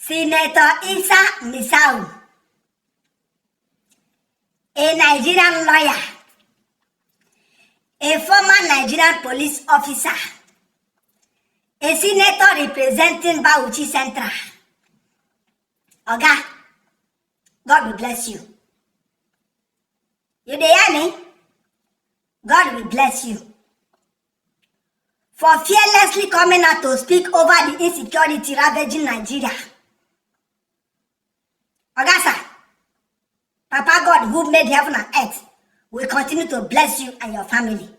Senator Isah Misau, a Nigerian lawyer, a former Nigerian police officer, a senator representing Bauchi Central. Oga, God will bless you. You dey hear me? God will bless you. For fearlessly coming out to speak over the insecurity ravaging Nigeria. Oga sir, Papa God who made heaven and earth will continue to bless you and your family.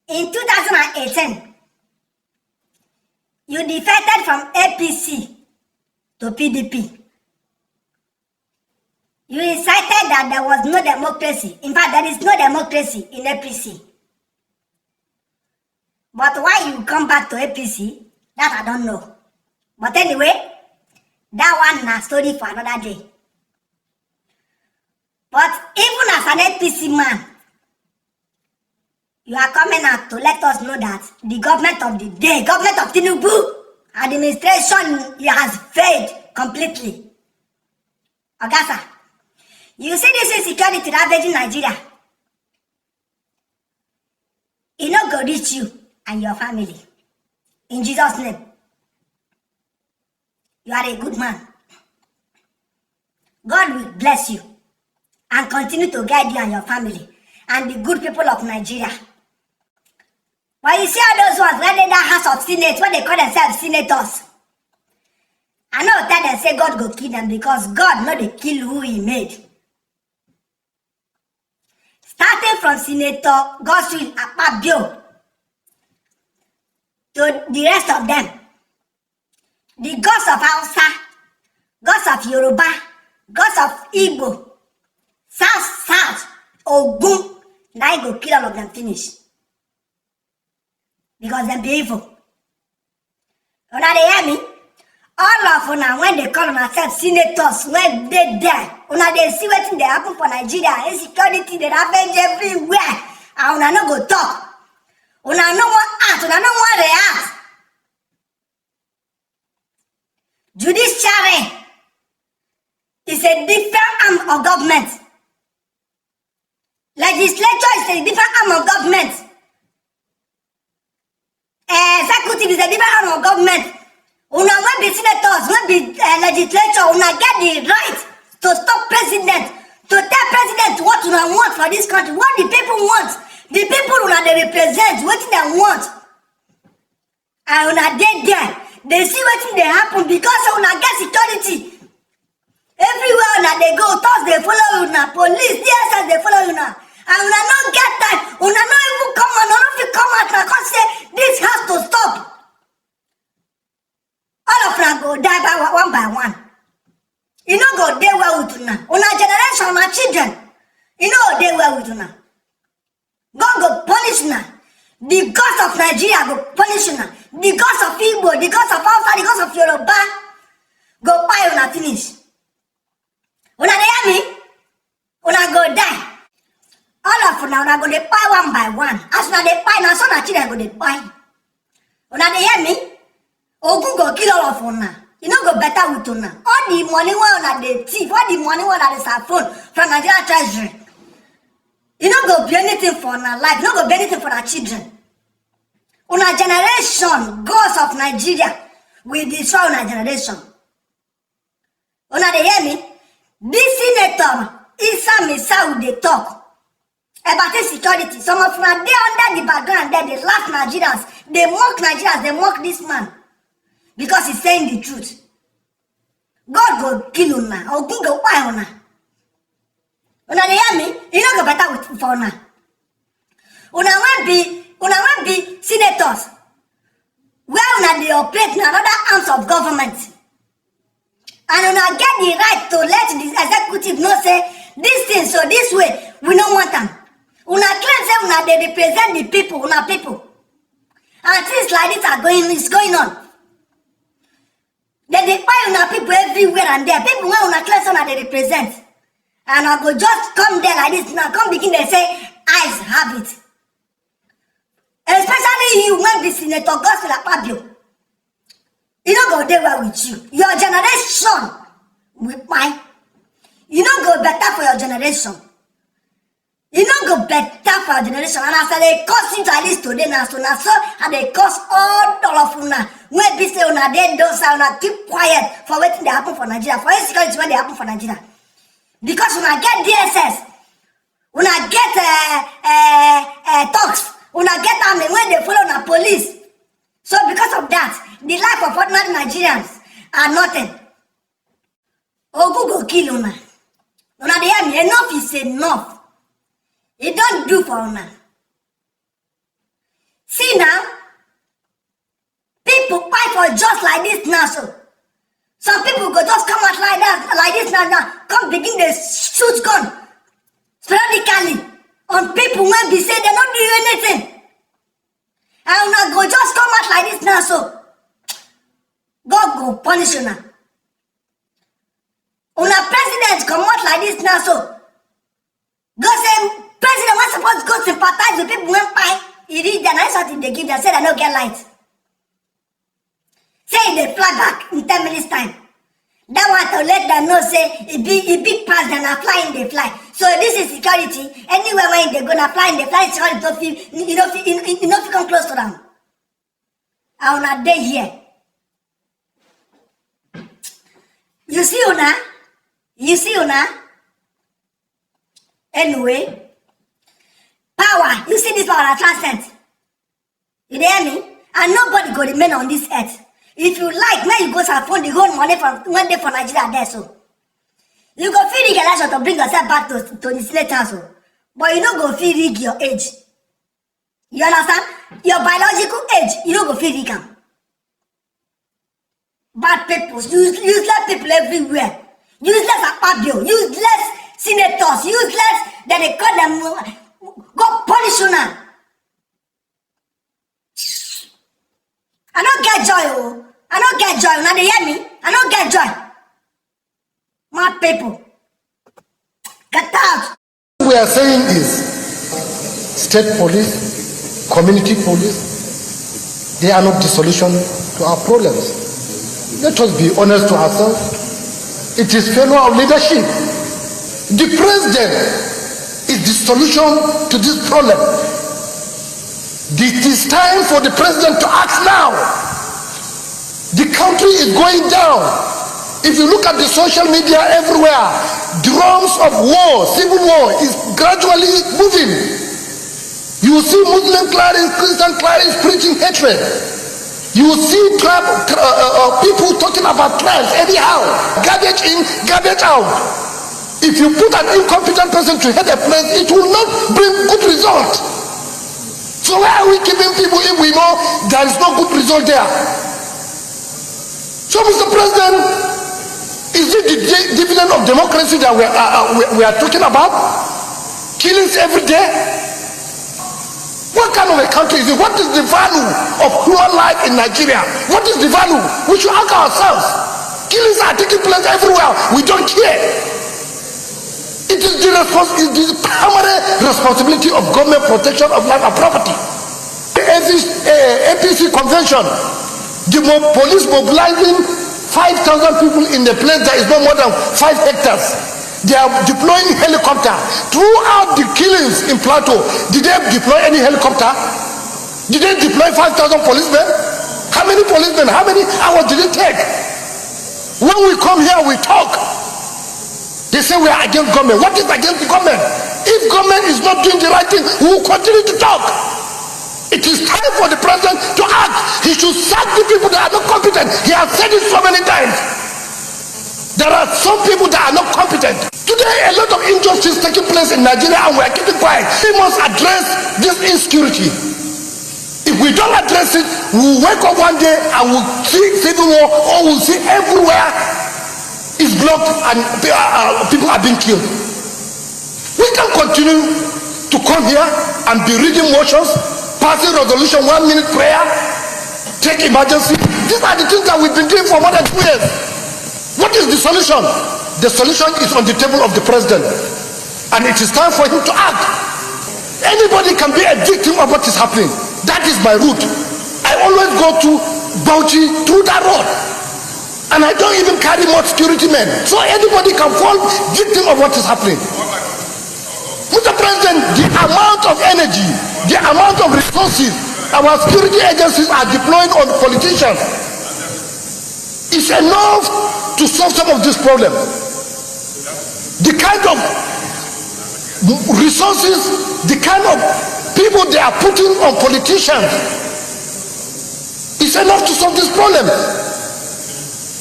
In 2018, you defected from APC to PDP. You incited that there was no democracy. In fact, there is no democracy in APC. But why you come back to APC, that I don't know. But anyway, that one is a story for another day. But even as an APC man, you are coming out to let us know that the government of the day, government of Tinubu, administration has failed completely. Ogasa, you see this insecurity ravaging Nigeria. It not go reach you and your family. In Jesus' name. You are a good man. God will bless you and continue to guide you and your family and the good people of Nigeria. But you see all those ones when they that House of Senate, when they call themselves senators, I know that they say God go kill them because God not they kill who he made. Starting from Senator Godswill Akpabio to the rest of them, the gods of Hausa, gods of Yoruba, gods of Igbo, South, Ogun, now go kill all of them finish. Because them be evil. Una dey hear me? All of una when they call themselves senators, when they there, una dey see wetin dey happen for Nigeria, insecurity dey ravage everywhere, and una no go talk. Una no wan act, una no wan react. Judiciary is a different arm of government. Legislature is a different arm of government. Executive is a different arm of government. Una when be senators, when be legislature, una get the right to stop president, to tell president what una want for this country, what the people want. The people una they represent, what they want. And una dey there. They see what they happen because una get security. Everywhere una they go, thoughts they follow una, police, DSS they follow una. And una not get that, una not even come out, una not come out and come say this has to stop. All of them go die by one. You know go dey well with una. Una generation, una children. You know dey well with una. God go punish una. The gods of Nigeria go punish una. The gods of Igbo, the gods of Hausa, the gods of Yoruba go buy una finish. Una dey hear me? Una go die. All of una go dey buy one by one. As una dey buy, now so na children go dey buy. Una dey hear me? Ogun go kill all of una. You no go better with una. All the money wey una dey thief, all the money wey una dey siphon from Nigerian treasury, you no go be anything for una life. You no go be anything for our children. Una generation, gods of Nigeria, will destroy una generation. Una dey hear me? This senator, Isah Misau, dey talk about insecurity. Some of una dey under the background there, they laugh Nigerians, they mock Nigerians, they mock this man because he's saying the truth. God go kill una, Ogun go buy una. Una dey hear me? You no go better with for una. Una wan be senators where una dey operate na other arms of government. And una get the right to let the executive know say this thing so this way we no want them. Una claim say una dey represent the people, una people. And things like this is going on. They buy una people everywhere and there. People wey una claim say una dey represent. And I go just come there like this now, come begin they say eyes have it. Especially you when be Senator Godswill Akpabio. You don't go there well with you. Your generation will buy. You don't go better for your generation. You don't go better for your generation. And after they cost you to at least today now, so and they cost all of una. When they say una they don't say una keep quiet for waiting they happen for Nigeria. For insecurity when they happen for Nigeria. Because una get DSS, una get talks, una get army when they follow the police. So because of that, the life of ordinary Nigerians are nothing. Oh, go kill una. Una they hear me, enough is enough. It don't do for una. See now, people fight for just like this now. So some people go just come out like that, like this now, come begin to shoot gun sporadically on people when they say they don't do anything. And una go just come out like this now, so God go punish you now. Una president come out like this now, so go say president was supposed to go sympathize with people when fight. He read the nice something they give them, say they don't get light. Say they fly back in 10 minutes time. That one to let them know, say it big pass than a flying they fly. So this is security. Anywhere when they gonna fly in the fly, security don't feel, you don't come close to them. I will not day here. You see una? You see una? Anyway, power. You see this power that transcends. You hear me? And nobody go remain on this earth. If you like, now you go and find the whole money from one day for Nigeria there, so. You go feel the election to bring yourself back to the state house, so. But you don't go feel rig your age. You understand? Your biological age, you don't go feel rig am. Bad people, useless people everywhere. Useless Akpabio, useless senators, useless, that they call them, go punish you now. I don't get joy, oh. I don't get joy. Now they hear me? I don't get joy. Mad people. Get out. What we are saying is state police, community police, they are not the solution to our problems. Let us be honest to ourselves. It is failure of leadership. The president is the solution to this problem. It is time for the president to act now. The country is going down. If you look at the social media everywhere, drums of war, civil war is gradually moving. You will see Muslim clerics, Christian clerics preaching hatred. You will see people talking about tribes anyhow. Garbage in, garbage out. If you put an incompetent person to head a place, it will not bring good result. So why are we keeping people if we know there is no good result there? So Mr. President, is it the dividend of democracy that we are talking about? Killings every day? What kind of a country is it? What is the value of human life in Nigeria? What is the value? We should ask ourselves. Killings are taking place everywhere. We don't care. It is the primary responsibility of government protection of life and property. The APC convention, the police mobilizing 5,000 people in the place that is no more than 5 hectares. They are deploying helicopter throughout the killings in Plateau. Did they deploy any helicopter? Did they deploy 5,000 policemen? How many policemen? How many hours did it take? When we come here, we talk. They say we are against government. What is against the government? If government is not doing the right thing, we will continue to talk. It is time for the president to act. He should sack the people that are not competent. He has said it so many times. There are some people that are not competent. Today, a lot of injustice taking place in Nigeria and we are keeping quiet. We must address this insecurity. If we don't address it, we will wake up one day and we'll see civil war, or we'll see everywhere is blocked and people are being killed. We can continue to come here and be reading motions, passing resolution, 1 minute prayer, take emergency. These are the things that we've been doing for more than 2 years. What is the solution? The solution is on the table of the president, and it is time for him to act. Anybody can be a victim of what is happening. That is my route. I always go to Bauchi through that road. And I don't even carry more security men. So anybody can fall victim of what is happening. Mr. President, the amount of energy, the amount of resources our security agencies are deploying on politicians is enough to solve some of this problem. The kind of resources, the kind of people they are putting on politicians is enough to solve this problem.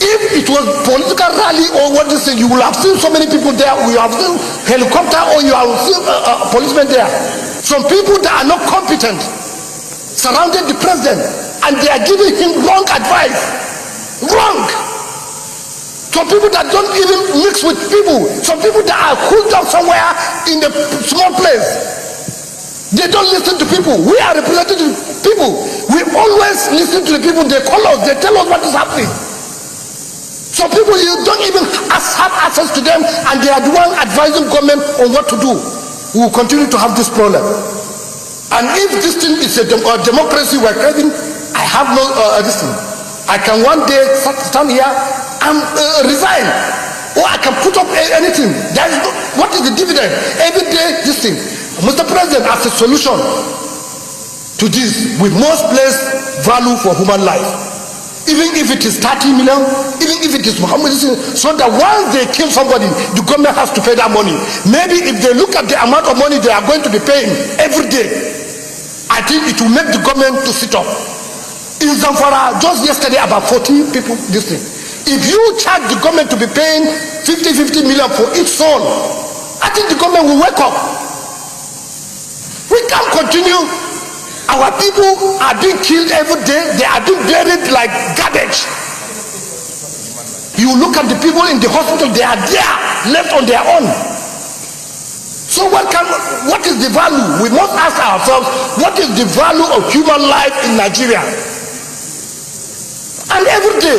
If it was political rally or what this thing, you will have seen so many people there. You have seen helicopter or you have seen policemen there. Some people that are not competent surrounded the president and they are giving him wrong advice. Wrong. Some people that don't even mix with people. Some people that are cooled down somewhere in a small place. They don't listen to people. We are representative people. We always listen to the people. They call us. They tell us what is happening. Some people, you don't even have access to them, and they are the one advising government on what to do. We will continue to have this problem. And if this thing is a democracy we're craving, I have no this thing. I can one day stand here and resign, or I can put up anything. There is no, what is the dividend? Every day this thing. Mr. President, as a solution to this, we must place value for human life. Even if it is 30 million, even if it is Muhammad, so that once they kill somebody, the government has to pay that money. Maybe if they look at the amount of money they are going to be paying every day, I think it will make the government to sit up. In Zamfara, just yesterday, about 40 people, this thing. If you charge the government to be paying 50 million for each soul, I think the government will wake up. We can't continue. Our people are being killed every day. They are being buried like garbage. You look at the people in the hospital, they are there, left on their own. So what is the value? We must ask ourselves, what is the value of human life in Nigeria? And every day,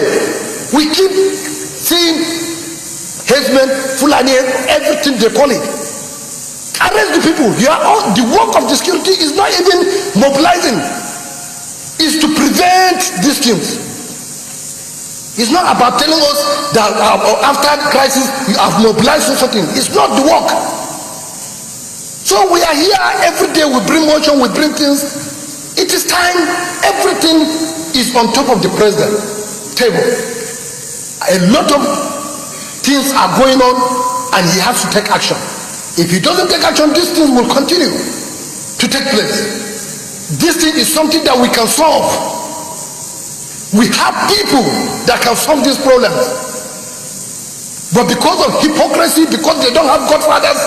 we keep seeing headsmen, Fulani, everything they call it. Arrest the people. The work of the security is not even mobilizing. It's to prevent these things. It's not about telling us that after the crisis you have mobilized something. It's not the work. So we are here every day. We bring motion. We bring things. It is time. Everything is on top of the president table. A lot of things are going on, and he has to take action. If he doesn't take action, these things will continue to take place. This thing is something that we can solve. We have people that can solve these problems. But because of hypocrisy, because they don't have godfathers,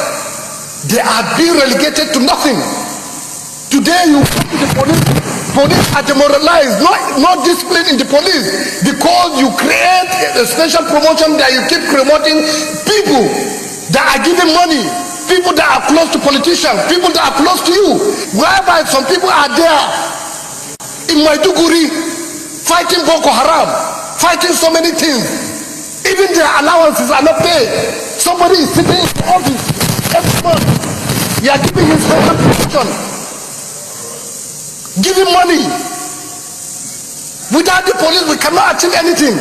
they are being relegated to nothing. Today you come to the police are demoralized, no discipline in the police, because you create a special promotion that you keep promoting people that are giving money. People that are close to politicians, people that are close to you, whereby some people are there in Maiduguri fighting Boko Haram, fighting so many things. Even their allowances are not paid. Somebody is sitting in the office every month. You are giving his special promotion, giving money. Without the police, we cannot achieve anything.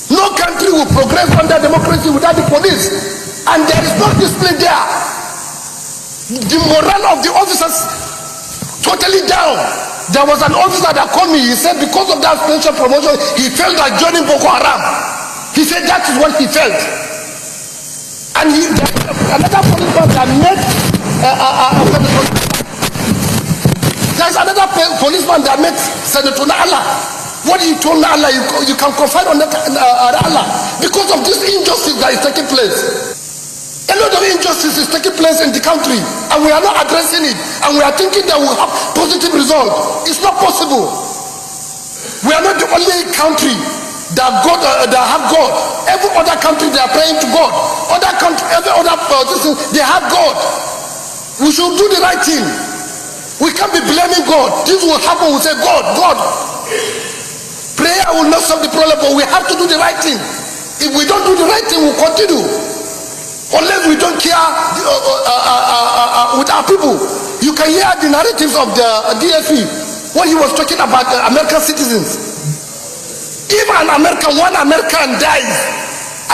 No country will progress under democracy without the police. And there is no discipline there. The morale of the officers totally down. There was an officer that called me. He said because of that special promotion, he felt like joining Boko Haram. He said that is what he felt. And another policeman that met there's another policeman that met Senator Nala. What he told Allah, you can confide on that Allah because of this injustice that is taking place. A lot of injustice is taking place in the country, and we are not addressing it, and we are thinking that we'll have positive results. It's not possible. We are not the only country that have God. Every other country they are praying to God. Other country, every other person, they have God. We should do the right thing. We can't be blaming God. This will happen. We say, God. Prayer will not solve the problem, but we have to do the right thing. If we don't do the right thing, we'll continue. Unless we don't care with our people. You can hear the narratives of the DFE when he was talking about American citizens. If one American dies,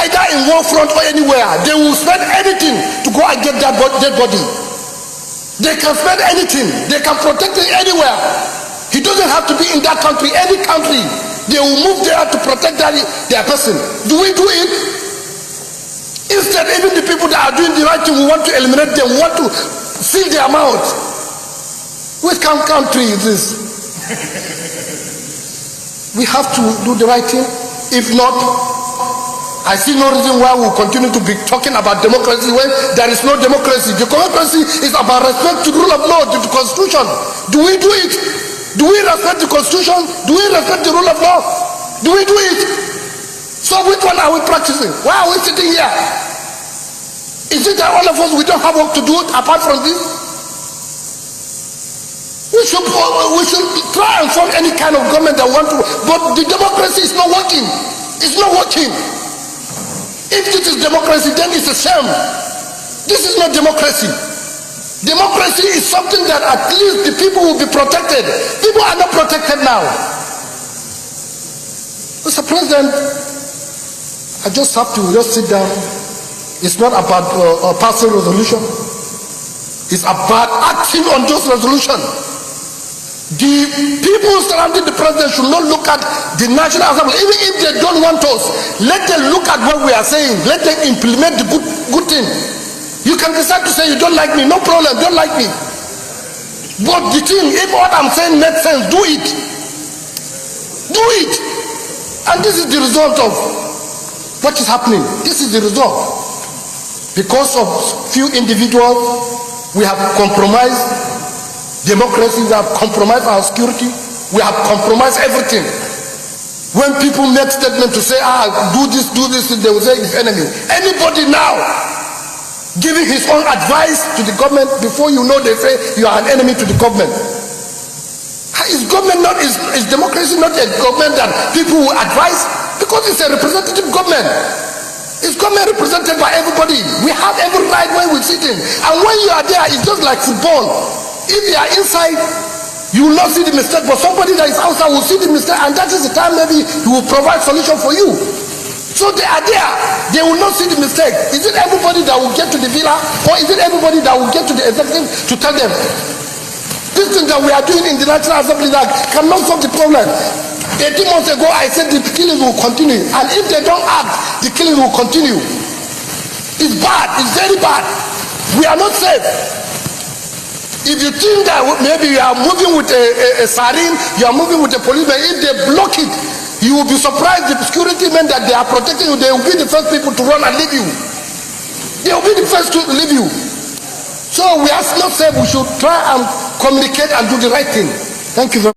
either in war front or anywhere, they will spend anything to go and get that dead body. They can spend anything. They can protect it anywhere. He doesn't have to be in that country, any country. They will move there to protect their person. Do we do it? Instead, even the people that are doing the right thing, we want to eliminate them, we want to seal their mouths. Which country is this? We have to do the right thing. If not, I see no reason why we'll continue to be talking about democracy when there is no democracy. The democracy is about respect to the rule of law, to the constitution. Do we do it? Do we respect the constitution? Do we respect the rule of law? Do we do it? So which one are we practicing? Why are we sitting here? Is it that all of us, we don't have work to do apart from this? We should try and form any kind of government that want to, but the democracy is not working. It's not working. If this is democracy, then it's a shame. This is not democracy. Democracy is something that at least the people will be protected. People are not protected now. Mr. President, I just have to sit down. It's not about passing resolution. It's about acting on those resolutions. The people surrounding the president should not look at the National Assembly. Even if they don't want us, let them look at what we are saying. Let them implement the good thing. You can decide to say you don't like me, no problem, don't like me. But the thing, if what I'm saying makes sense, do it. Do it. And this is the result of what is happening. This is the result. Because of few individuals, we have compromised democracy, we have compromised our security, we have compromised everything. When people make statements to say, do this, they will say it's enemy. Anybody now giving his own advice to the government, before you know they say you are an enemy to the government. Is government not, is democracy not a government that people will advise? Because it's a representative government. It's government represented by everybody. We have every right when we sit in. And when you are there, it's just like football. If you are inside, you will not see the mistake, but somebody that is outside will see the mistake, and that is the time maybe he will provide solution for you. So they are there, they will not see the mistake. Is it everybody that will get to the villa, or is it everybody that will get to the executive to tell them this thing that we are doing in the National Assembly that cannot solve the problem? 18 months ago I said the killing will continue, and if they don't act, the killing will continue. It's bad, it's very bad. We are not safe. If you think that maybe you are moving with a sarin, you are moving with a policeman, if they block it, you will be surprised the security men that they are protecting you, they will be the first people to run and leave you. They will be the first to leave you. So we are not safe. We should try and communicate and do the right thing. Thank you very much.